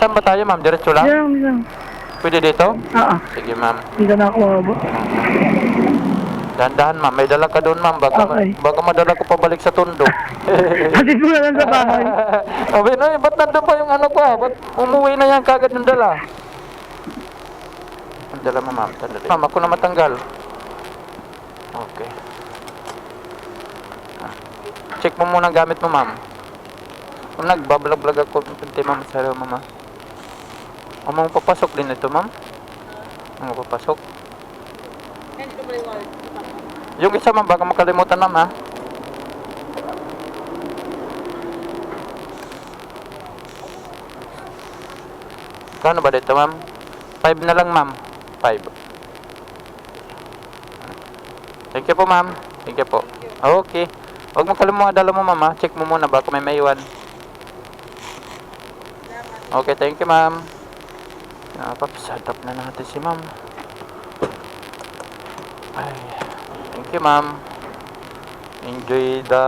Saan ba tayo, ma'am? Diretso lang? Yan. Pwede dito? Oo. Sige, ma'am. Hindi na ako mababa. Dahan-dahan, ma'am. May dala ka doon, ma'am. Okay. Baka madala ko pabalik sa Tondo. Hatid mo na lang sa bahay. Sabi, no, ba't nandun pa yung ano ko, ah? Ba't umuwi na yan kagad yung dala? Ang dala mo, ma'am. Sandali. Ma'am, ako na matanggal. Okay. Check mo muna ang gamit mo, ma'am. Kung nagbablog-vlog ako, pinti, ma'am, sa mama. O, ma'am, papasok din ito, ma'am? Ano papasok? Yung isa, ma'am, baka makalimutan, ma'am, ha? Kano ba dito, ma'am? 5 na lang, ma'am. 5. Thank you po, ma'am. Thank you po. Okay. Huwag mo kalimutan dala mo, ma'am, ha? Check mo muna, baka may maiwan. Okay, thank you, ma'am. Set up na natin si ma'am. Ay, thank you, ma'am. Enjoy the